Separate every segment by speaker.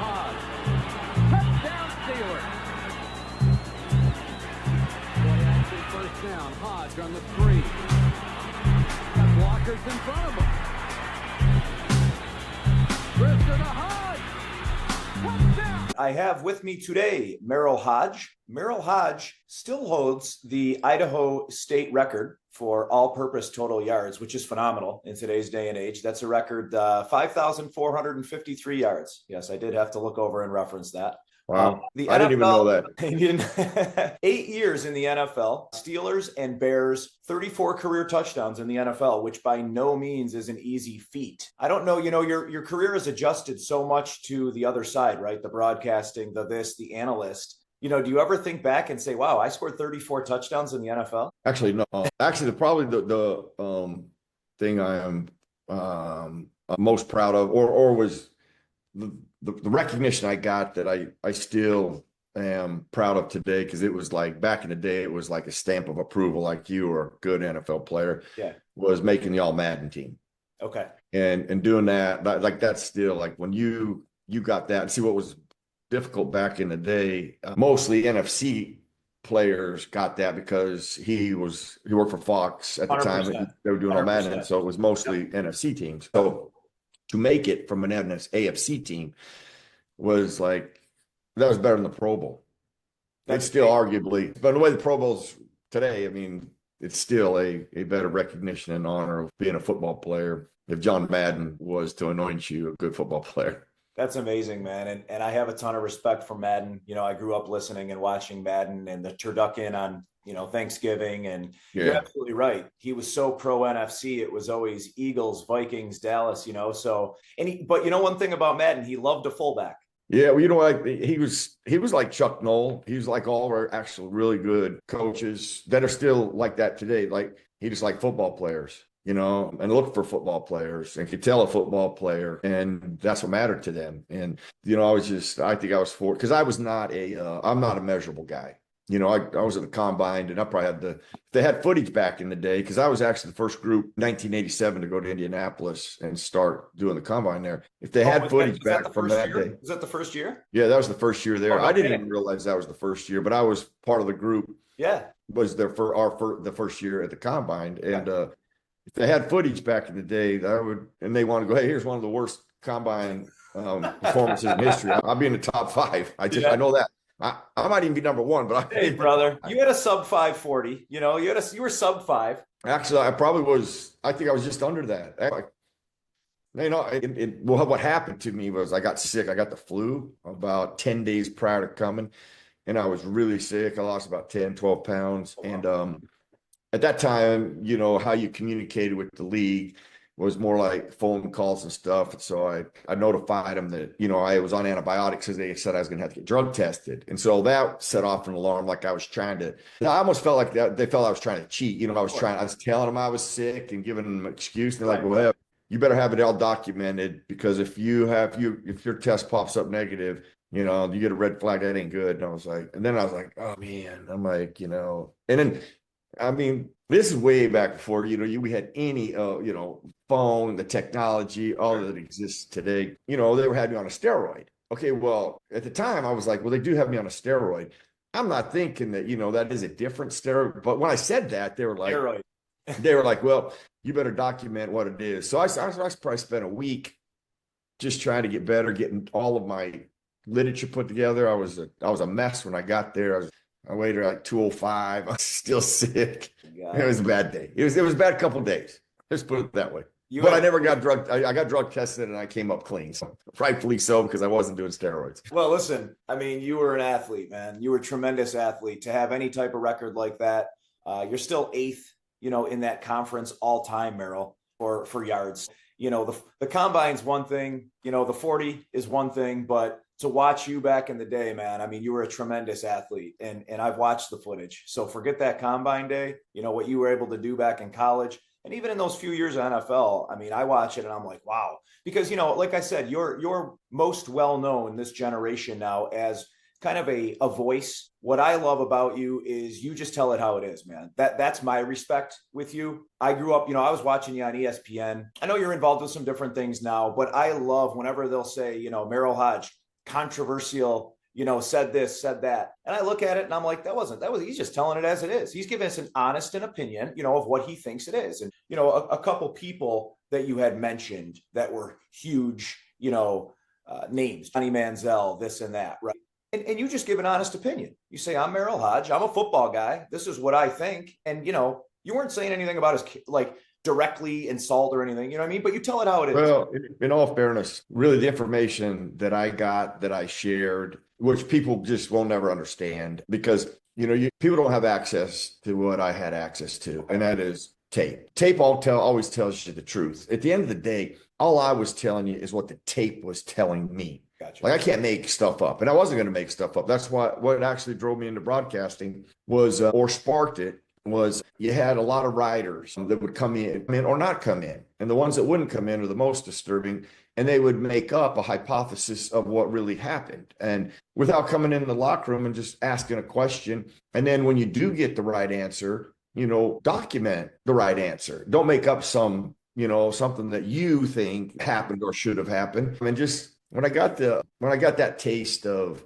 Speaker 1: Hoge. Touchdown Steelers. Play action first down. Hoge on the 3. Got blockers in front of him. Brisker to Hoge. Touchdown.
Speaker 2: I have with me today Merril Hoge. Merril Hoge still holds the Idaho state record for all-purpose total yards, which is phenomenal in today's day and age. That's a record 5,453 yards. Yes, I did have to look over and reference that.
Speaker 3: Wow.
Speaker 2: The
Speaker 3: I didn't even know that.
Speaker 2: You didn't. 8 years in the NFL, Steelers and Bears, 34 career touchdowns in the NFL, which by no means is an easy feat. I don't know, your career has adjusted so much to the other side, right? The broadcasting, the analyst. Do you ever think back and say, wow, I scored 34 touchdowns in the NFL?
Speaker 3: Actually, no. Actually, the thing I am most proud of or was the recognition I got that I still am proud of today, because it was like back in the day, it was like a stamp of approval, like you were a good NFL player, was making the All Madden team.
Speaker 2: Okay.
Speaker 3: And doing that, like that's still like when you got that. See, what was difficult back in the day, mostly NFC players got that because he worked for Fox at the 100%. Time. They were doing All Madden, so it was mostly NFC teams. So to make it from an AFC team was like, that was better than the Pro Bowl. It's still arguably, but the way the Pro Bowl's today, I mean, it's still a better recognition and honor of being a football player if John Madden was to anoint you a good football player.
Speaker 2: That's amazing, man. And I have a ton of respect for Madden. I grew up listening and watching Madden and the turducken on, Thanksgiving. And you're absolutely right. He was so pro NFC. It was always Eagles, Vikings, Dallas, so, but one thing about Madden, he loved a fullback.
Speaker 3: Yeah. Well, like he was like Chuck Noll. He was like all our actual really good coaches that are still like that today. Like he just liked football players. And look for football players and could tell a football player, and that's what mattered to them. And, I think I was for, because I was not I'm not a measurable guy. I was at the combine, and I probably had they had footage back in the day, because I was actually the first group 1987 to go to Indianapolis and start doing the combine there. If they had footage back from that day.
Speaker 2: Was that the first year?
Speaker 3: Yeah, that was the first year there. Okay. I didn't even realize that was the first year, but I was part of the group.
Speaker 2: Yeah.
Speaker 3: Was there for the first year at the combine. And, if they had footage back in the day, and they want to go, hey, here's one of the worst combine performances in history. I'll be in the top 5. I know that. I might even be number 1, but
Speaker 2: hey, brother, you had a sub 540. You were sub 5.
Speaker 3: Actually, I probably was. I think I was just under that. What happened to me was I got sick. I got the flu about 10 days prior to coming, and I was really sick. I lost about 10, 12 pounds, and at that time, how you communicated with the league was more like phone calls and stuff. And so I notified them that, I was on antibiotics because they said I was going to have to get drug tested. And so that set off an alarm, like I was trying to, I almost felt like they felt I was trying to cheat. I was telling them I was sick and giving them an excuse. And they're like, well, you better have it all documented, because if your test pops up negative, you get a red flag, that ain't good. And I was like, oh man, I'm like, and then, I mean, this is way back before, we had any, phone, the technology, all that exists today. They had me on a steroid. Okay, well, at the time I was like, well, they do have me on a steroid. I'm not thinking that, that is a different steroid. But when I said that, they were like, well, you better document what it is. So I probably spent a week just trying to get better, getting all of my literature put together. I was a mess when I got there. I weighed like 205. I was still sick. It was a bad day. It was a bad couple of days. Let's put it that way. I never got drug. I got drug tested and I came up clean. So rightfully so, because I wasn't doing steroids.
Speaker 2: Well, listen, I mean, you were an athlete, man. You were a tremendous athlete. To have any type of record like that, you're still 8th, in that conference all time, Merril, for yards. The combine's one thing, the 40 is one thing, but to watch you back in the day, man, I mean, you were a tremendous athlete, and I've watched the footage. So forget that combine day, what you were able to do back in college. And even in those few years of NFL, I mean, I watch it and I'm like, wow, because, like I said, you're most well known this generation now as kind of a voice. What I love about you is you just tell it how it is, man. That's my respect with you. I grew up, I was watching you on ESPN. I know you're involved with some different things now, but I love whenever they'll say, Merril Hoge, controversial, said this, said that. And I look at it and I'm like, he's just telling it as it is. He's giving us an honest opinion, of what he thinks it is. And, a couple people that you had mentioned that were huge, names, Johnny Manziel, this and that, right? And you just give an honest opinion. You say, I'm Merril Hoge. I'm a football guy. This is what I think. And, you weren't saying anything about his, like, directly insult or anything, you know what I mean? But you tell it how it is.
Speaker 3: Well, in all fairness, really the information that I got, that I shared, which people just will never understand because, people don't have access to what I had access to, and that is tape. Tape always tells you the truth. At the end of the day, all I was telling you is what the tape was telling me.
Speaker 2: Gotcha.
Speaker 3: Like I can't make stuff up, and I wasn't going to make stuff up. That's what actually drove me into broadcasting was, or sparked it, was you had a lot of writers that would come in or not come in. And the ones that wouldn't come in are the most disturbing. And they would make up a hypothesis of what really happened. And without coming in the locker room and just asking a question. And then when you do get the right answer, document the right answer. Don't make up something that you think happened or should have happened. I mean, just when I got that taste of,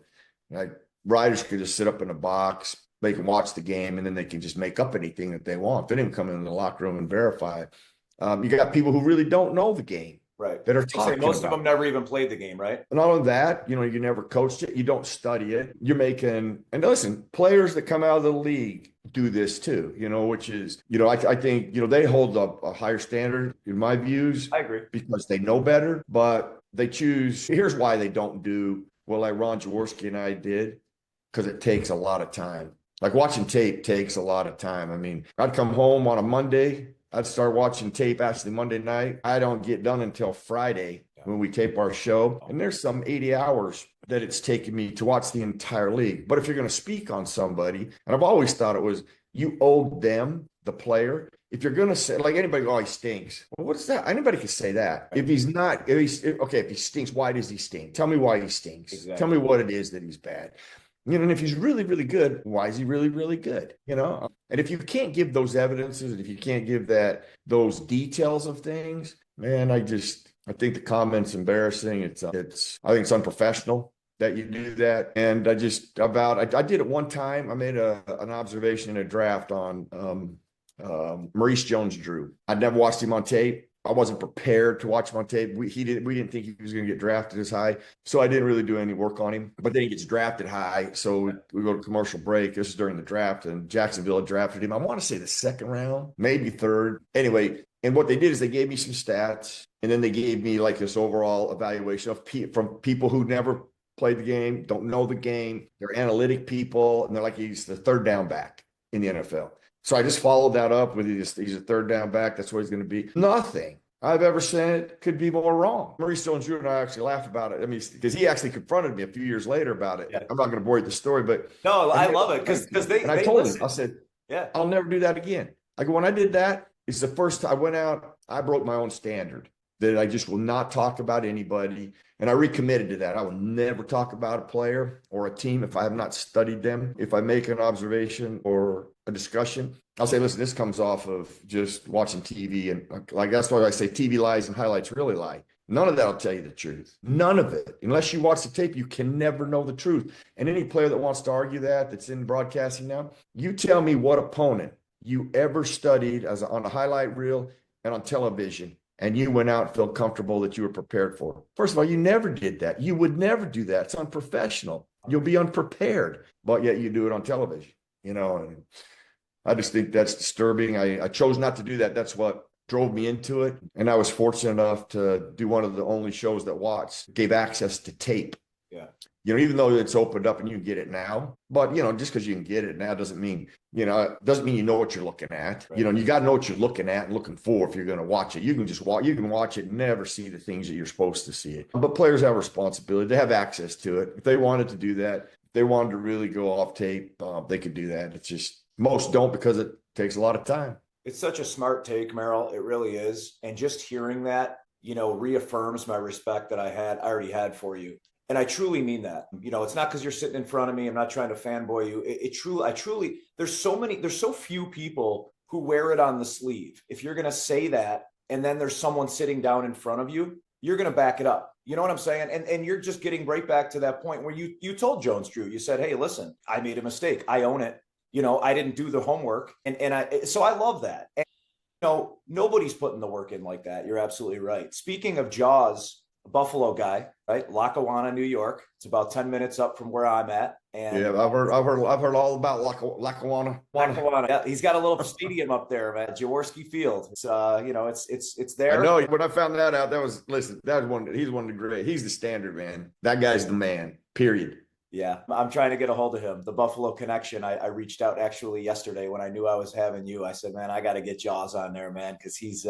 Speaker 3: like, writers could just sit up in a box, they can watch the game, and then they can just make up anything that they want. They didn't come in the locker room and verify it. You got people who really don't know the game,
Speaker 2: right?
Speaker 3: That are talking.
Speaker 2: Most of them never even played the game, right?
Speaker 3: And all of that, you never coached it. You don't study it. You're making, and listen, players that come out of the league do this too, which is, I think, they hold up a higher standard in my views.
Speaker 2: I agree.
Speaker 3: Because they know better, but they choose. Here's why they don't do well, like Ron Jaworski and I did, because it takes a lot of time. Like watching tape takes a lot of time. I mean, I'd come home on a Monday. I'd start watching tape actually Monday night. I don't get done until Friday when we tape our show. And there's some 80 hours that it's taken me to watch the entire league. But if you're going to speak on somebody, and I've always thought it was you owed them, the player. If you're going to say, like anybody, he stinks. Well, what's that? Anybody can say that. If he's not, if he stinks, why does he stink? Tell me why he stinks.
Speaker 2: Exactly.
Speaker 3: Tell me what it is that he's bad. And if he's really, really good, why is he really, really good? And if you can't give those evidences, and if you can't give those details of things, man, I think the comment's embarrassing. I think it's unprofessional that you do that. And I did it one time. I made an observation in a draft on Maurice Jones-Drew. I'd never watched him on tape. I wasn't prepared to watch him on tape. We didn't think he was going to get drafted as high. So I didn't really do any work on him. But then he gets drafted high. So we go to commercial break. This is during the draft, and Jacksonville had drafted him. I want to say the second round, maybe third. Anyway, and what they did is they gave me some stats, and then they gave me like this overall evaluation from people who never played the game, don't know the game. They're analytic people, and they're like, he's the third down back in the NFL. So I just followed that up with he's a third down back. That's what he's going to be. Nothing I've ever said could be more wrong. Maurice Jones-Drew and I actually laughed about it. I mean, because he actually confronted me a few years later about it. Yeah. I'm not going to bore you with the story, but
Speaker 2: no, I love it because I
Speaker 3: told him, I said, yeah, I'll never do that again. Like when I did that, it's the first time I went out. I broke my own standard that I just will not talk about anybody. And I recommitted to that. I will never talk about a player or a team if I have not studied them. If I make an observation or a discussion, I'll say, listen, this comes off of just watching TV. And like, that's why I say TV lies and highlights really lie. None of that will tell you the truth. None of it. Unless you watch the tape, you can never know the truth. And any player that wants to argue that's in broadcasting now, you tell me what opponent you ever studied on a highlight reel and on television, and you went out and felt comfortable that you were prepared for. First of all, you never did that. You would never do that. It's unprofessional. You'll be unprepared, but yet you do it on television, and I just think that's disturbing. I chose not to do that. That's what drove me into it. And I was fortunate enough to do one of the only shows that gave access to tape.
Speaker 2: Yeah.
Speaker 3: Even though it's opened up and you can get it now, but just because you can get it now doesn't mean, you know what you're looking at. Right. You got to know what you're looking at and looking for if you're going to watch it. You can watch it and never see the things that you're supposed to see it. But players have responsibility. They have access to it. If they wanted to do that, if they wanted to really go off tape, they could do that. It's just most don't because it takes a lot of time.
Speaker 2: It's such a smart take, Merril. It really is. And just hearing that, reaffirms my respect that I already had for you. And I truly mean that. It's not because you're sitting in front of me. I'm not trying to fanboy you. I truly, there's so few people who wear it on the sleeve. If you're going to say that, and then there's someone sitting down in front of you, you're going to back it up. You know what I'm saying? And you're just getting right back to that point where you told Jones Drew, you said, hey, listen, I made a mistake. I own it. I didn't do the homework. So I love that. And, nobody's putting the work in like that. You're absolutely right. Speaking of Jaws, a Buffalo guy, right? Lackawanna, New York. It's about 10 minutes up from where I'm at. And
Speaker 3: yeah, I've heard all about Lackawanna.
Speaker 2: Lackawanna. Yeah, he's got a little stadium up there, man. Jaworski Field. It's it's there.
Speaker 3: I know. When I found that out, he's one of the great. He's the standard, man. That guy's the man. Period.
Speaker 2: Yeah, I'm trying to get a hold of him. The Buffalo connection. I reached out actually yesterday when I knew I was having you. I said, man, I got to get Jaws on there, man, because he's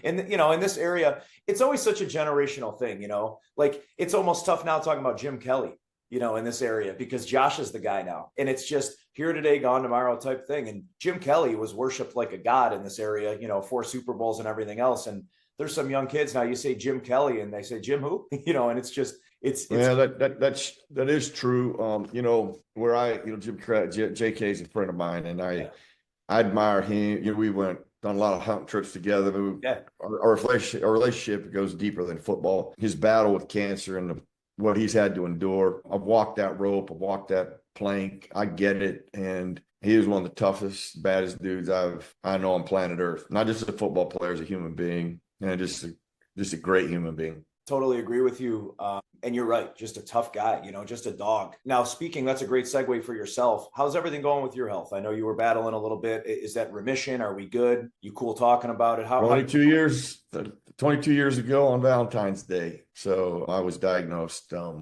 Speaker 2: in this area. It's always such a generational thing, like it's almost tough now talking about Jim Kelly, in this area because Josh is the guy now, and it's just here today, gone tomorrow type thing. And Jim Kelly was worshipped like a god in this area, 4 Super Bowls and everything else. And there's some young kids now. You say Jim Kelly, and they say Jim who, and it's just.
Speaker 3: Yeah, that is true. Where Jim JK is a friend of mine, and I admire him. We done a lot of hunting trips together. Our relationship goes deeper than football. His battle with cancer and what he's had to endure. I've walked that rope. I've walked that plank. I get it. And he was one of the toughest, baddest dudes I know on planet Earth. Not just a football player, as a human being, and just a great human being.
Speaker 2: Totally agree with you. And you're right. Just a tough guy, just a dog. Now, that's a great segue for yourself. How's everything going with your health? I know you were battling a little bit. Is that remission? Are we good? You cool talking about it?
Speaker 3: 22 years ago on Valentine's Day. So I was diagnosed. I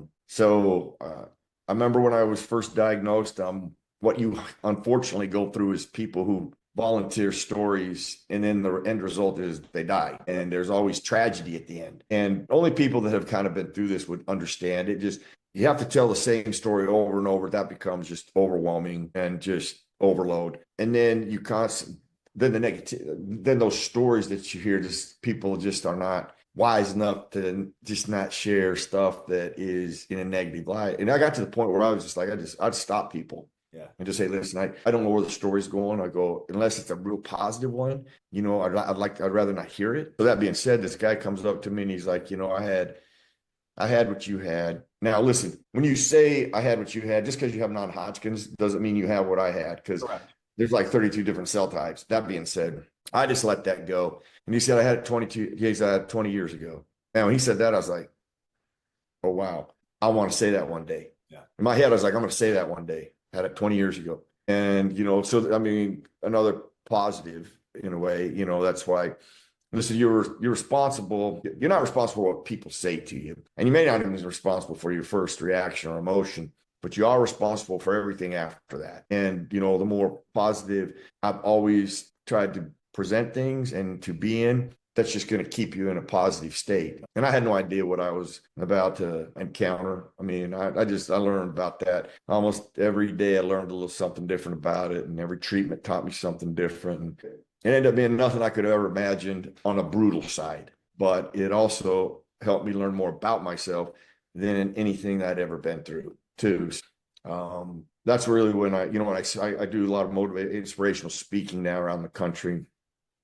Speaker 3: remember when I was first diagnosed, what you unfortunately go through is people who volunteer stories, and then the end result is they die, and there's always tragedy at the end. And only people that have kind of been through this would understand it. Just you have to tell the same story over and over. That becomes just overwhelming and just overload. And then then those stories that you hear, just people just are not wise enough to just not share stuff that is in a negative light. And I got to the point where I was just like, I'd stop people.
Speaker 2: Yeah.
Speaker 3: And just say, listen, I don't know where the story's going. I go, unless it's a real positive one, I'd rather not hear it. So that being said, this guy comes up to me and he's like, I had what you had. Now, listen, when you say I had what you had, just because you have non-Hodgkin's doesn't mean you have what I had, because there's like 32 different cell types. That being said, I just let that go. And he said, I had it 20 years ago. Now, when he said that, I was like, oh, wow, I want to say that one day.
Speaker 2: Yeah. In
Speaker 3: my head, I was like, I'm going to say that one day. Had it 20 years ago. And, so, I mean, another positive in a way, that's why, listen, you're responsible. You're not responsible for what people say to you. And you may not even be responsible for your first reaction or emotion, but you are responsible for everything after that. And, the more positive I've always tried to present things and to be in, that's just going to keep you in a positive state. And I had no idea what I was about to encounter. I mean, I learned about that almost every day. I learned a little something different about it, and every treatment taught me something different. And it ended up being nothing I could have ever imagined on a brutal side, but it also helped me learn more about myself than anything I'd ever been through too. That's really when I do a lot of inspirational speaking now around the country.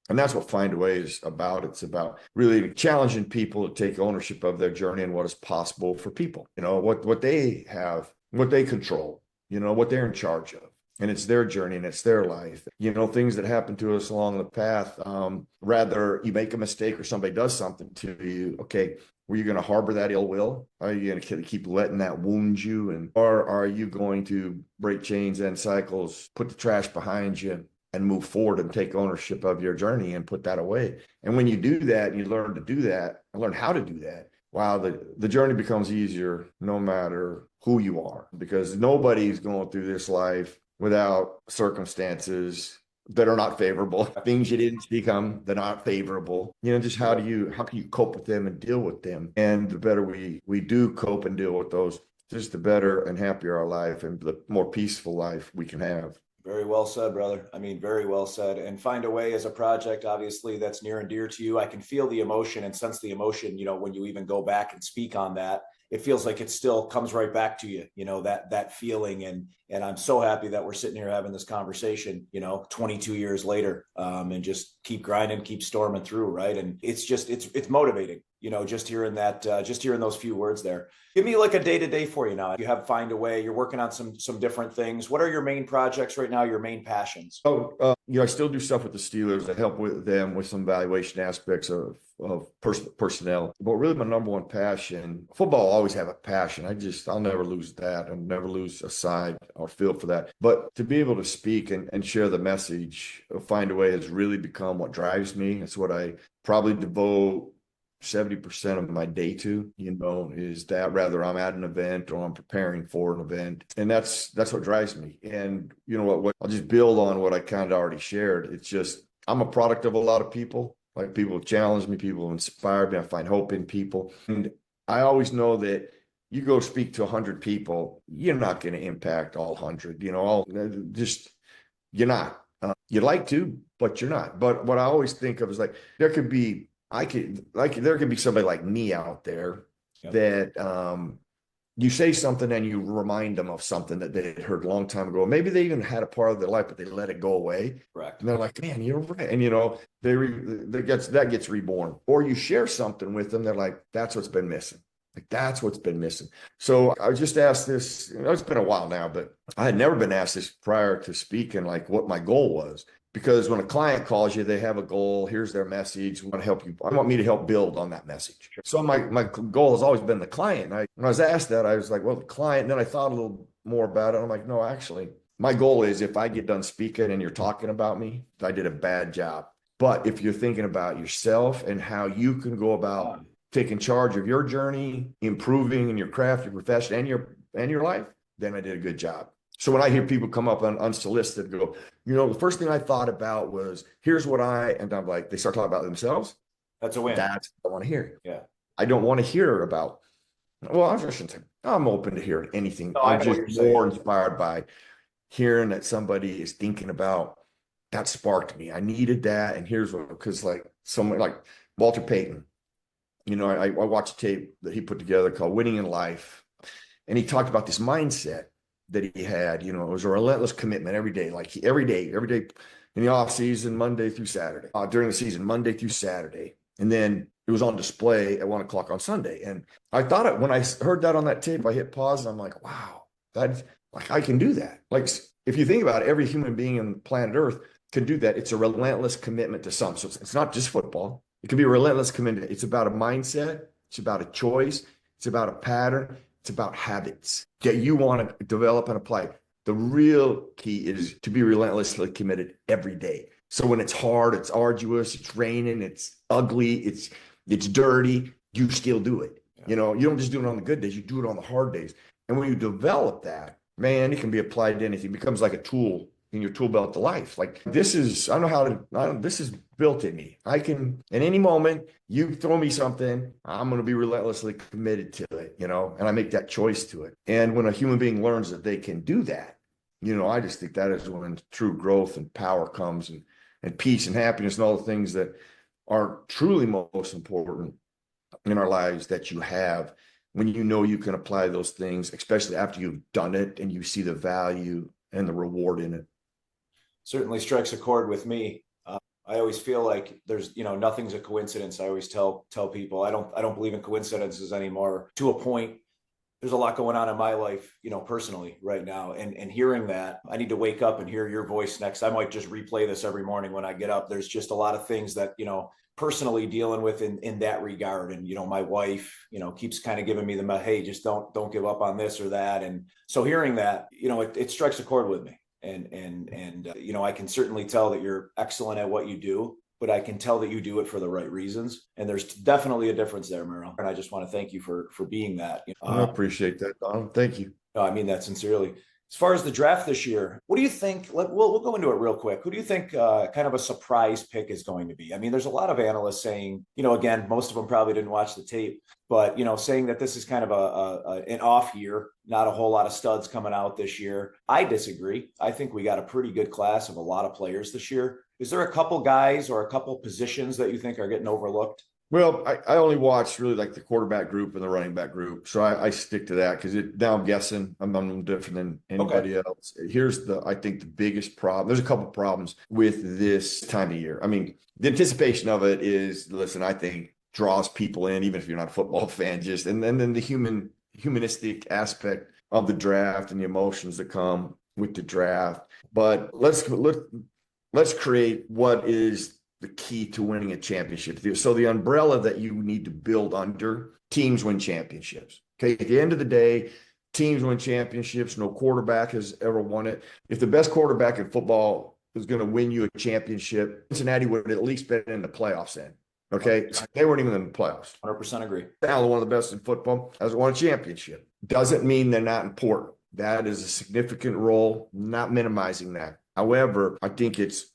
Speaker 3: And that's what Find a Way is about. It's about really challenging people to take ownership of their journey and what is possible for people, what they have, what they control, what they're in charge of. And it's their journey and it's their life. Things that happen to us along the path, rather you make a mistake or somebody does something to you. Okay, were you going to harbor that ill will? Are you going to keep letting that wound you? Or are you going to break chains and cycles, put the trash behind you, and move forward and take ownership of your journey and put that away? And when you do that, and you learn to do that, and learn how to do that, wow, the journey becomes easier no matter who you are, because nobody's going through this life without circumstances that are not favorable, things you didn't become that aren't favorable. Just how can you cope with them and deal with them? And the better we do cope and deal with those, just the better and happier our life and the more peaceful life we can have.
Speaker 2: Very well said, brother. I mean, very well said. And Find a Way as a project, obviously, that's near and dear to you. I can feel the emotion and sense the emotion, when you even go back and speak on that. it feels like it still comes right back to you, that feeling. And I'm so happy that we're sitting here having this conversation, 22 years later, and just keep grinding, keep storming through. Right. And it's motivating, just hearing those few words there. Give me like a day-to-day for you now. You find a way, you're working on some different things. What are your main projects right now? Your main passions?
Speaker 3: I still do stuff with the Steelers. I help with them with some valuation aspects of personnel. But really my number one passion, football, I'll always have a passion. I'll never lose that. I'll never lose a side or feel for that. But to be able to speak and share the message, find a way has really become what drives me. It's what I probably devote 70% of my day to, is that rather I'm at an event or I'm preparing for an event. And that's what drives me. And what I'll just build on what I kind of already shared. It's just, I'm a product of a lot of people. Like, people challenge me, people inspire me. I find hope in people. And I always know that you go speak to 100 people, you're not going to impact all 100, you're not. You'd like to, but you're not. But what I always think of is like, there could be somebody like me out there. Yep. That you say something and you remind them of something that they had heard a long time ago. Maybe they even had a part of their life, but they let it go away.
Speaker 2: Correct.
Speaker 3: And they're like, man, you're right. And that gets reborn. Or you share something with them, they're like, that's what's been missing. So I was just asked this, it's been a while now, but I had never been asked this prior to speaking, like what my goal was. Because when a client calls you, they have a goal. Here's their message. We want to help you. I want me to help build on that message. So my goal has always been the client. When I was asked that, I was like, well, the client. And then I thought a little more about it. I'm like, no, actually, my goal is if I get done speaking and you're talking about me, I did a bad job. But if you're thinking about yourself and how you can go about taking charge of your journey, improving in your craft, your profession, and your life, then I did a good job. So when I hear people come up unsolicited, go, the first thing I thought about was, here's what and I'm like, they start talking about themselves.
Speaker 2: That's a win.
Speaker 3: That's what I want to hear.
Speaker 2: Yeah.
Speaker 3: I don't want to hear about, I'm open to hearing anything.
Speaker 2: No,
Speaker 3: I'm just more inspired by hearing that somebody is thinking about, that sparked me. I needed that. And here's what, because like someone like Walter Payton, I watched a tape that he put together called Winning in Life. And he talked about this mindset that he had. It was a relentless commitment every day, every day in the off season, Monday through Saturday, during the season, Monday through Saturday. And then it was on display at 1:00 on Sunday. And I thought when I heard that on that tape, I hit pause and I'm like, wow, that's like, I can do that. Like, if you think about it, every human being on planet Earth can do that. It's a relentless commitment to something. So it's not just football. It can be a relentless commitment. It's about a mindset. It's about a choice. It's about a pattern. It's about habits that you want to develop and apply. The real key is to be relentlessly committed every day. So when it's hard, it's arduous, it's raining, it's ugly, it's dirty, you still do it. You don't just do it on the good days, you do it on the hard days. And when you develop that, man, it can be applied to anything. It becomes like a tool in your tool belt to life. Like, this is built in me. I can, at any moment, you throw me something, I'm going to be relentlessly committed to it, and I make that choice to it. And when a human being learns that they can do that, I just think that is when true growth and power comes, and peace and happiness and all the things that are truly most important in our lives that you have, when you can apply those things, especially after you've done it and you see the value and the reward in it.
Speaker 2: Certainly strikes a chord with me. I always feel like there's, nothing's a coincidence. I always tell people I don't believe in coincidences anymore. To a point, there's a lot going on in my life, personally right now. And hearing that, I need to wake up and hear your voice next. I might just replay this every morning when I get up. There's just a lot of things that, personally dealing with in that regard. And, my wife, keeps kind of giving me hey, just don't give up on this or that. And so hearing that, it strikes a chord with me. And I can certainly tell that you're excellent at what you do, but I can tell that you do it for the right reasons. And there's definitely a difference there, Merril. And I just want to thank you for being that.
Speaker 3: I appreciate that, Don. Thank you.
Speaker 2: No, I mean that sincerely. As far as the draft this year, what do you think? We'll go into it real quick. Who do you think kind of a surprise pick is going to be? I mean, there's a lot of analysts saying, again, most of them probably didn't watch the tape, but, saying that this is kind of an off year, not a whole lot of studs coming out this year. I disagree. I think we got a pretty good class of a lot of players this year. Is there a couple guys or a couple positions that you think are getting overlooked?
Speaker 3: Well, I only watch really like the quarterback group and the running back group. So I stick to that because now I'm guessing I'm different than
Speaker 2: Okay.
Speaker 3: anybody else. I think the biggest problem, there's a couple problems with this time of year. I mean, the anticipation of it is, listen, I think draws people in, even if you're not a football fan, just, and then the humanistic aspect of the draft and the emotions that come with the draft. But let's create what is the key to winning a championship. So the umbrella that you need to build under, teams win championships. Okay. At the end of the day, teams win championships. No quarterback has ever won it. If the best quarterback in football is going to win you a championship, Cincinnati would have at least been in the playoffs then. Okay. They weren't even in the playoffs.
Speaker 2: 100% agree.
Speaker 3: Allen, one of the best in football, hasn't won a championship. Doesn't mean they're not important. That is a significant role, not minimizing that. However, I think it's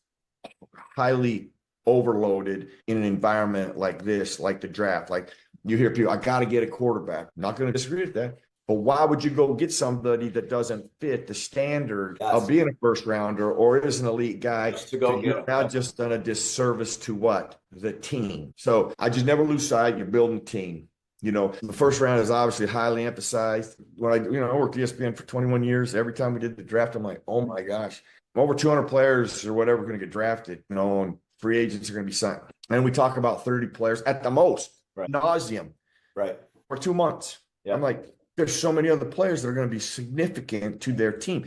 Speaker 3: highly overloaded in an environment like this, like the draft. Like you hear people, I got to get a quarterback. Not going to disagree with that. But why would you go get somebody that doesn't fit the standard of being a first rounder or is an elite guy?
Speaker 2: Just to go get him.
Speaker 3: Now just done a disservice to what? The team. So I just never lose sight. You're building a team. You know, the first round is obviously highly emphasized. When I worked at ESPN for 21 years, every time we did the draft, I'm like, oh my gosh, over 200 players or whatever are going to get drafted, and free agents are going to be signed. And we talk about 30 players at the most,
Speaker 2: right,
Speaker 3: nauseum,
Speaker 2: right,
Speaker 3: for 2 months. Yep. I'm like, there's so many other players that are going to be significant to their team.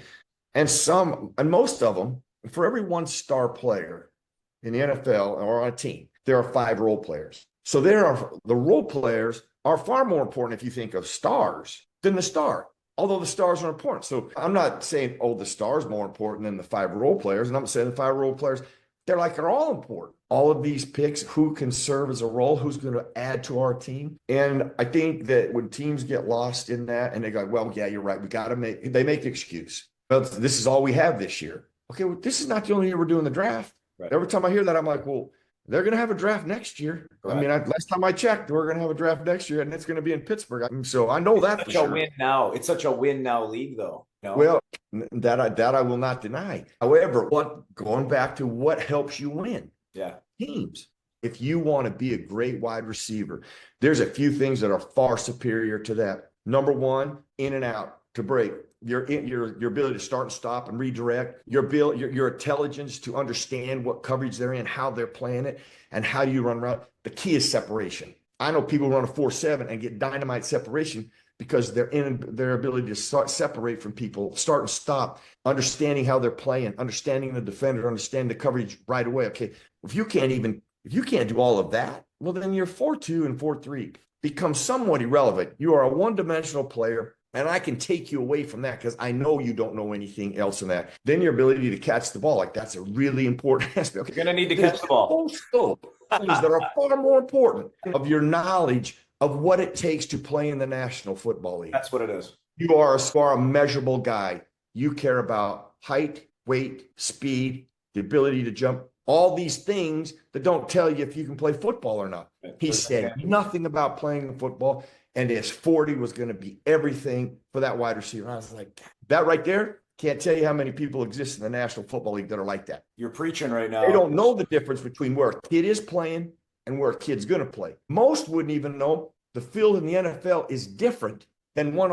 Speaker 3: And most of them, for every one star player in the NFL or on a team, there are 5 role players. So the role players are far more important if you think of stars than the star, although the stars are important. So I'm not saying, the star is more important than the 5 role players. And I'm saying the 5 role players, they're all important. All of these picks, who can serve as a role, who's going to add to our team. And I think that when teams get lost in that and they go, well, yeah, you're right. They make the excuse. Well, this is all we have this year. Okay, well, this is not the only year we're doing the draft. Right. Every time I hear that, I'm like, well, they're going to have a draft next year. Right. I mean, last time I checked, we're going to have a draft next year, and it's going to be in Pittsburgh. So I know that for sure.
Speaker 2: Win now. It's such a win now league, though.
Speaker 3: Well, that I will not deny. However, going back to what helps you win? Yeah, teams. If you want to be a great wide receiver, there's a few things that are far superior to that. Number one, in and out to break. Your ability to start and stop and redirect, your intelligence to understand what coverage they're in, how they're playing it, and how you run around. The key is separation. I know people run a 4.7 and get dynamite separation because their ability to separate from people, start and stop, understanding how they're playing, understanding the defender, understanding the coverage right away. Okay, if you can't do all of that, well, then your 4.2 and 4.3 become somewhat irrelevant. You are a one-dimensional player. And I can take you away from that because I know you don't know anything else in that. Then your ability to catch the ball, that's a really important aspect. Okay.
Speaker 2: You're going to need to catch the ball.
Speaker 3: Things that are far more important of your knowledge of what it takes to play in the National Football League.
Speaker 2: That's what it is.
Speaker 3: You are a measurable guy. You care about height, weight, speed, the ability to jump, all these things that don't tell you if you can play football or not. He said nothing about playing football. And his 40 was going to be everything for that wide receiver. I was like, that right there, can't tell you how many people exist in the National Football League that are like that.
Speaker 2: You're preaching right now.
Speaker 3: They don't know the difference between where a kid is playing and where a kid's going to play. Most wouldn't even know the field in the NFL is different than one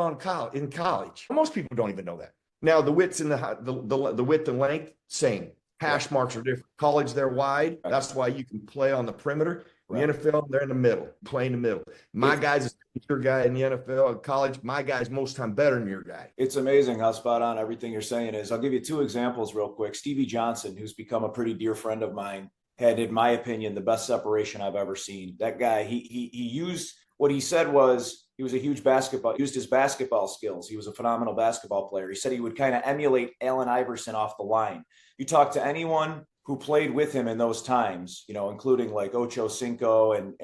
Speaker 3: in college. Most people don't even know that. Now, the widths and the width and length, same. Hash marks are different. College, they're wide. That's why you can play on the perimeter. The NFL, they're in the middle, play in the middle. My guy's your guy in the NFL. In college, my guy's most time better than your guy.
Speaker 2: It's amazing how spot on everything you're saying is. I'll give you 2 examples real quick. Stevie Johnson, who's become a pretty dear friend of mine, had, in my opinion, the best separation I've ever seen. That guy, he used what he said was he was a huge used his basketball skills. He was a phenomenal basketball player. He said he would kind of emulate Allen Iverson off the line. You talk to anyone who played with him in those times, including like Ocho Cinco and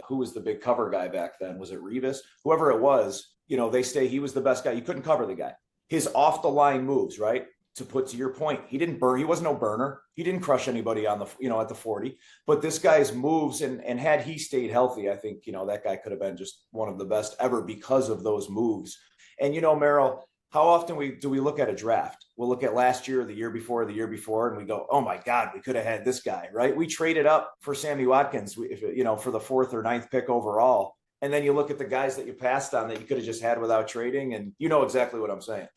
Speaker 2: who was the big cover guy back then? Was it Revis? Whoever it was, they say he was the best guy. You couldn't cover the guy. His off the line moves, right? To your point, he didn't burn. He wasn't no burner. He didn't crush anybody on the, at the 40, but this guy's moves and had he stayed healthy, I think, that guy could have been just one of the best ever because of those moves. And, Merrill, How often do we look at a draft? We'll look at last year, the year before, and we go, "Oh my God, we could have had this guy, right?" We traded up for Sammy Watkins, for the 4th or 9th pick overall, and then you look at the guys that you passed on that you could have just had without trading, and you know exactly what I'm saying.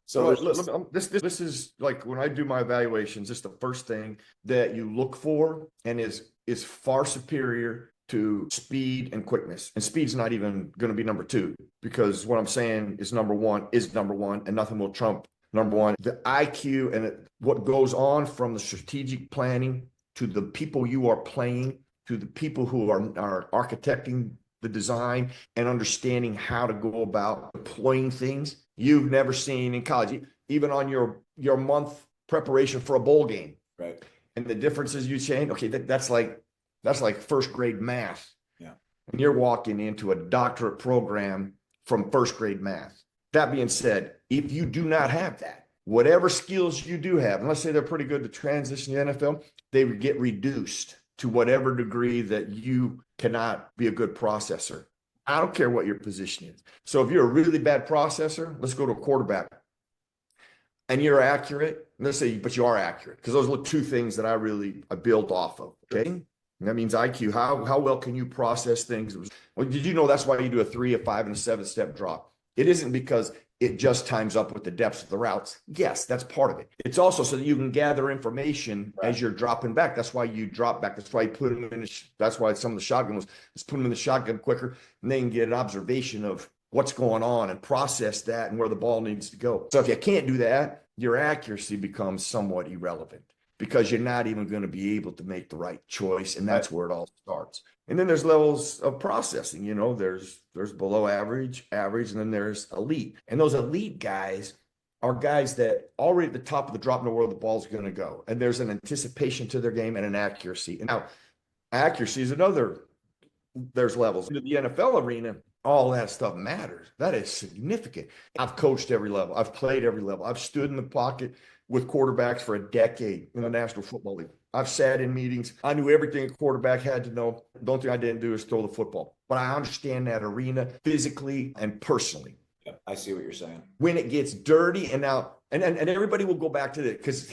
Speaker 2: So
Speaker 3: This is like when I do my evaluations, this is the first thing that you look for, and is far superior to speed and quickness. And speed's not even going to be number 2, because what I'm saying is number one, and nothing will trump number 1. The IQ and what goes on from the strategic planning to the people you are playing, to the people who are architecting the design and understanding how to go about deploying things you've never seen in college, even on your month preparation for a bowl game.
Speaker 2: Right.
Speaker 3: And the differences you change, okay, that's like first grade math.
Speaker 2: Yeah.
Speaker 3: And you're walking into a doctorate program from first grade math. That being said, if you do not have that, whatever skills you do have, and let's say they're pretty good to transition to the NFL, they would get reduced to whatever degree that you cannot be a good processor. I don't care what your position is. So if you're a really bad processor, let's go to a quarterback, and you're accurate, let's say, but you are accurate, because those are 2 things that I build off of, okay? And that means IQ. How well can you process things? Well, did you know that's why you do a 3, a 5, and a 7-step drop? It isn't because it just times up with the depths of the routes. Yes, that's part of it. It's also so that you can gather information as you're dropping back. That's why you drop back. That's why you put them in. That's why some of the shotgun was, let's put them in the shotgun quicker, and they can get an observation of what's going on and process that and where the ball needs to go. So if you can't do that, your accuracy becomes somewhat irrelevant, because you're not even going to be able to make the right choice. And that's where it all starts. And then there's levels of processing, there's below average, and then there's elite. And those elite guys are guys that already at the top of the drop know where the ball's going to go. And there's an anticipation to their game and an accuracy. And now accuracy is there's levels. In the NFL arena, all that stuff matters. That is significant. I've coached every level. I've played every level. I've stood in the pocket with quarterbacks for a decade in the National Football League. I've sat in meetings. I knew everything a quarterback had to know. The only thing I didn't do is throw the football. But I understand that arena physically and personally.
Speaker 2: Yeah, I see what you're saying. When
Speaker 3: it gets dirty, and now, and everybody will go back to it, because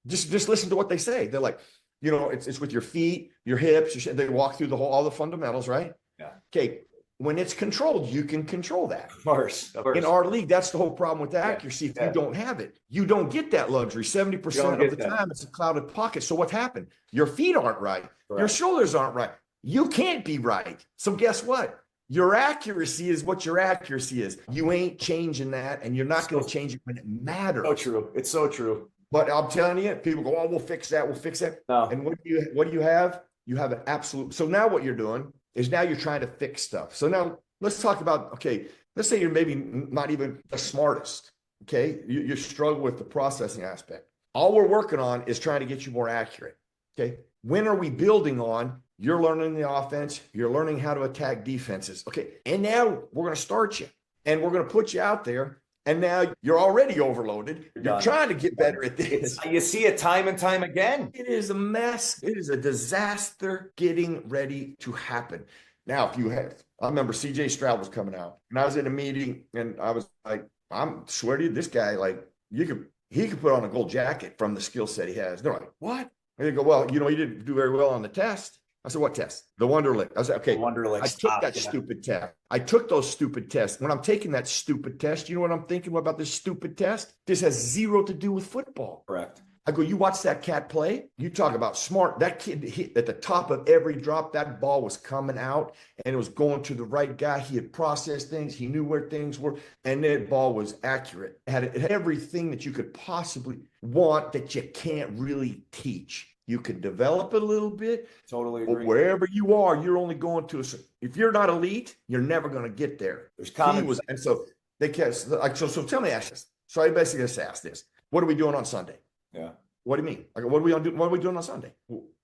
Speaker 3: just listen to what they say. They're like, it's with your feet, your hips. They walk through all the fundamentals, right?
Speaker 2: Yeah.
Speaker 3: Okay. When it's controlled, you can control that.
Speaker 2: Of course.
Speaker 3: In our league, that's the whole problem with the accuracy. If you don't have it, you don't get that luxury. 70% of the time, it's a clouded pocket. So what happened? Your feet aren't right. Your shoulders aren't right. You can't be right. So guess what? Your accuracy is what your accuracy is. You ain't changing that, and you're not going to change it when it matters.
Speaker 2: So true. It's so true.
Speaker 3: But I'm telling you, people go, "Oh, we'll fix that. We'll fix that."
Speaker 2: No.
Speaker 3: And what do you have? You have an absolute. So now what you're doing is now you're trying to fix stuff. So now let's talk about, okay, let's say you're maybe not even the smartest, okay? You struggle with the processing aspect. All we're working on is trying to get you more accurate, okay? When are we building on, you're learning the offense, you're learning how to attack defenses, okay? And now we're going to start you, and we're going to put you out there, and now you're already overloaded. You're trying to get better at this.
Speaker 2: You see it time and time again.
Speaker 3: It is a mess. It is a disaster getting ready to happen. Now, I remember CJ Stroud was coming out, and I was in a meeting, and I was like, I'm swear to you, this guy, like, he could put on a gold jacket from the skill set he has. They're like, what? And they go, well, he didn't do very well on the test. I said, what test? The Wonderlic. I said, okay, I took that stupid test. I took those stupid tests. When I'm taking that stupid test, you know what I'm thinking about this stupid test? This has zero to do with football.
Speaker 2: Correct.
Speaker 3: I go, you watch that cat play? You talk about smart. That kid hit at the top of every drop. That ball was coming out, and it was going to the right guy. He had processed things. He knew where things were, and that ball was accurate. It had everything that you could possibly want that you can't really teach. You can develop it a little bit.
Speaker 2: Totally agree.
Speaker 3: But wherever you are, you're only going to if you're not elite, you're never going to get there.
Speaker 2: There's common.
Speaker 3: And so they can't. So tell me, ask this. So I basically just asked this: what are we doing on Sunday?
Speaker 2: Yeah.
Speaker 3: What do you mean? Like, what are we doing on Sunday?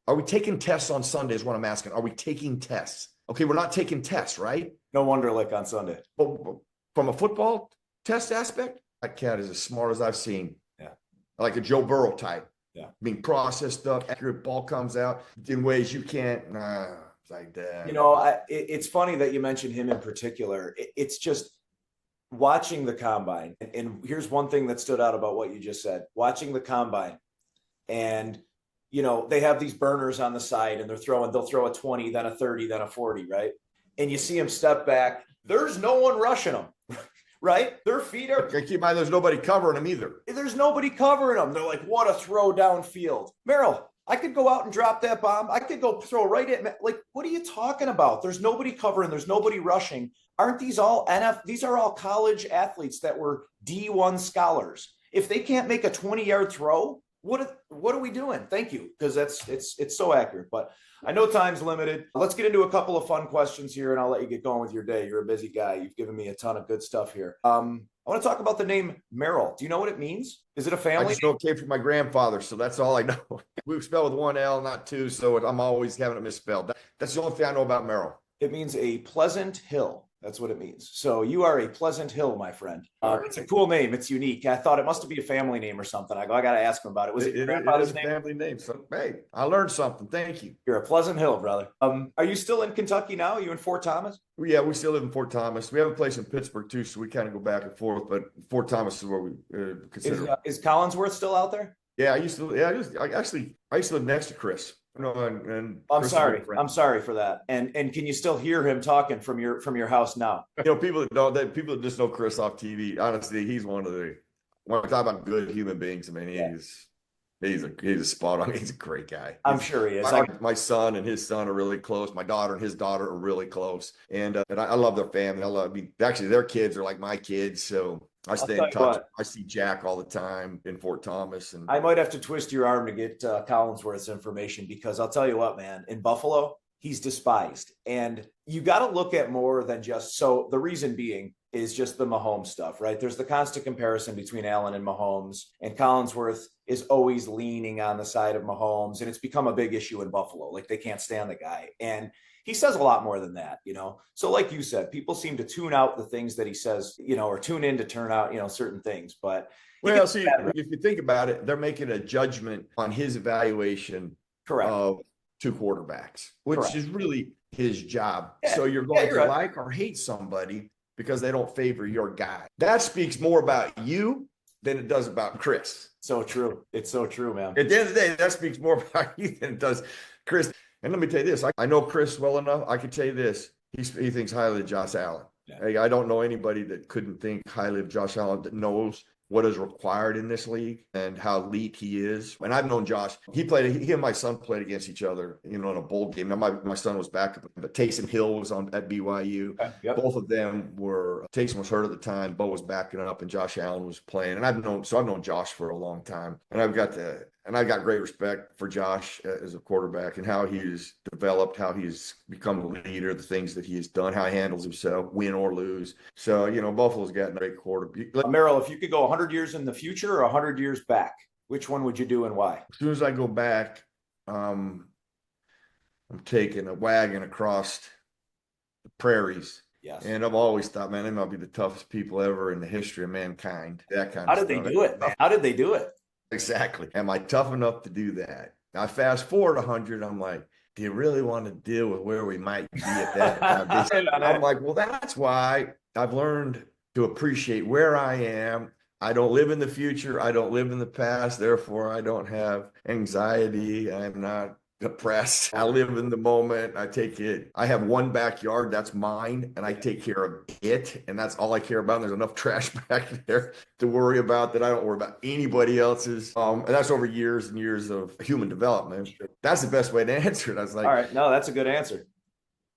Speaker 3: Are we taking tests on Sunday is what I'm asking. Are we taking tests? Okay, we're not taking tests, right?
Speaker 2: No Wonderlic on Sunday.
Speaker 3: But from a football test aspect, that cat is as smart as I've seen.
Speaker 2: Yeah.
Speaker 3: Like a Joe Burrow type.
Speaker 2: Yeah.
Speaker 3: Being processed stuff, accurate ball comes out in ways you can't. It's like that.
Speaker 2: It's funny that you mentioned him in particular. It's just watching the combine, and here's one thing that stood out about what you just said. Watching the combine, and they have these burners on the side, and they'll throw a 20, then a 30, then a 40, right? And you see them step back. There's no one rushing them, right? Their feet are.
Speaker 3: Keep in mind, there's nobody covering them either.
Speaker 2: There's nobody covering them. They're like, what a throw downfield, Merril. I could go out and drop that bomb. I could go throw right at, like, what are you talking about? There's nobody covering. There's nobody rushing. Aren't these all these are all college athletes that were D1 scholars. If they can't make a 20-yard throw, what are we doing? Thank you, because it's so accurate. But I know time's limited. Let's get into a couple of fun questions here, and I'll let you get going with your day. You're a busy guy. You've given me a ton of good stuff here. I want to talk about the name Merril. Do you know what it means? Is it a family?
Speaker 3: I just know it came from my grandfather, so that's all I know. We spell with one L, not two, so I'm always having it misspelled. That's the only thing I know about Merril.
Speaker 2: It means a pleasant hill. That's what it means. So you are a Pleasant Hill, my friend. It's a cool name. It's unique. I thought it must be a family name or something. I got to ask him about it. Was it your grandfather's name?
Speaker 3: Family name. So, hey, I learned something. Thank you.
Speaker 2: You're a Pleasant Hill, brother. Are you still in Kentucky now? Are you in Fort Thomas?
Speaker 3: Yeah, we still live in Fort Thomas. We have a place in Pittsburgh too, so we kind of go back and forth. But Fort Thomas is where we consider.
Speaker 2: Is Collinsworth still out there?
Speaker 3: Yeah, I used to live next to Chris. And
Speaker 2: I'm sorry for that. And can you still hear him talking from your house now?
Speaker 3: People that just know Chris off TV. Honestly, he's one of the when I talk about good human beings. I mean, he's a spot on. He's a great guy.
Speaker 2: I'm sure he is.
Speaker 3: My son and his son are really close. My daughter and his daughter are really close. And I love their family. Actually, their kids are like my kids. So I stay in touch. I see Jack all the time in Fort Thomas. And
Speaker 2: I might have to twist your arm to get Collinsworth's information, because I'll tell you what, man, in Buffalo, he's despised. And you got to look at more than just, so the reason being is just the Mahomes stuff, right? There's the constant comparison between Allen and Mahomes, and Collinsworth is always leaning on the side of Mahomes. And it's become a big issue in Buffalo. Like, they can't stand the guy. And he says a lot more than that, So like you said, people seem to tune out the things that he says, or tune in to turn out, certain things. But
Speaker 3: well, see, if you think about it, they're making a judgment on his evaluation of two quarterbacks, which is really his job. Yeah. So you're going to like or hate somebody because they don't favor your guy. That speaks more about you than it does about Chris.
Speaker 2: So true. It's so true, man.
Speaker 3: At the end of the day, that speaks more about you than it does Chris. And let me tell you this, I know Chris well enough. I can tell you this, he thinks highly of Josh Allen. Yeah. I don't know anybody that couldn't think highly of Josh Allen, that knows what is required in this league and how elite he is. And I've known Josh. He and my son played against each other, in a bowl game. Now my son was back, but Taysom Hill was at BYU. Yep. Both of them were. Taysom was hurt at the time. Bo was backing up, and Josh Allen was playing. And I've known Josh for a long time, and I've got great respect for Josh as a quarterback and how he's developed, how he's become a leader, the things that he has done, how he handles himself, win or lose. So, Buffalo's got a great quarterback.
Speaker 2: Merril, if you could go 100 years in the future or 100 years back, which one would you do and why?
Speaker 3: As soon as I go back, I'm taking a wagon across the prairies.
Speaker 2: Yes.
Speaker 3: And I've always thought, man, they might be the toughest people ever in the history of mankind. That kind
Speaker 2: of
Speaker 3: stuff.
Speaker 2: How did they do it, man? How did they do it?
Speaker 3: Exactly. Am I tough enough to do that? Now, fast forward 100, I'm like, do you really want to deal with where we might be at that time? I'm like, well, that's why I've learned to appreciate where I am. I don't live in the future. I don't live in the past. Therefore, I don't have anxiety. I'm not depressed. I live in the moment. I have one backyard that's mine, and I take care of it, and that's all I care about. And there's enough trash back there to worry about that I don't worry about anybody else's. And that's over years and years of human development. That's the best way to answer it. I was like,
Speaker 2: all right, no, that's a good answer.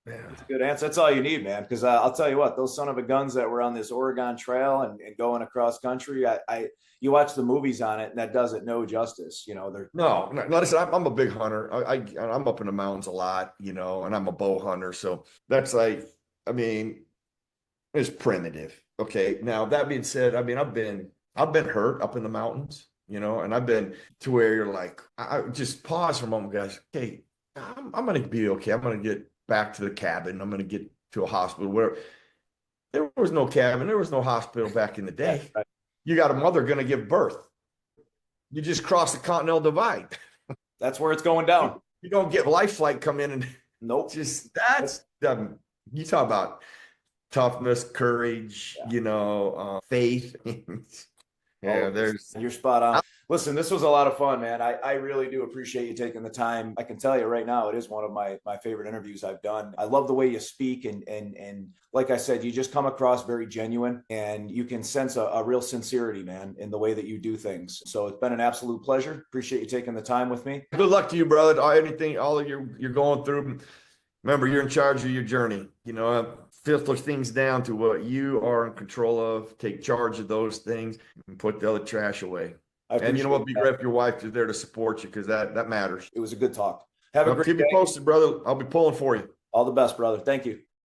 Speaker 2: Yeah. That's a good answer. That's all you need, man. Because I'll tell you what, those son of a guns that were on this Oregon Trail and going across country, you watch the movies on it, and that does it no justice.
Speaker 3: No. Listen, I'm a big hunter. I'm up in the mountains a lot, and I'm a bow hunter. So that's it's primitive. Okay. Now that being said, I've been hurt up in the mountains, and I've been to where you're like, I just pause for a moment, guys. Okay, I'm going to be okay. I'm going to get back to the cabin. I'm going to get to a hospital where there was no cabin. There was no hospital back in the day. Right. You got a mother going to give birth. You just cross the Continental Divide.
Speaker 2: That's where it's going down.
Speaker 3: You don't get life flight come in and
Speaker 2: nope.
Speaker 3: Just that's you talk about toughness, courage, faith. Yeah,
Speaker 2: You're spot on. Listen, this was a lot of fun, man. I really do appreciate you taking the time. I can tell you right now, it is one of my favorite interviews I've done. I love the way you speak, and like I said, you just come across very genuine, and you can sense a real sincerity, man, in the way that you do things. So it's been an absolute pleasure. Appreciate you taking the time with me.
Speaker 3: Good luck to you, brother. All of you're going through. Remember, you're in charge of your journey. Filter things down to what you are in control of. Take charge of those things and put the other trash away. And you know what? Be great if your wife is there to support you, because that matters.
Speaker 2: It was a good talk. Have a great
Speaker 3: Keep me posted, brother. I'll be pulling for you.
Speaker 2: All the best, brother. Thank you.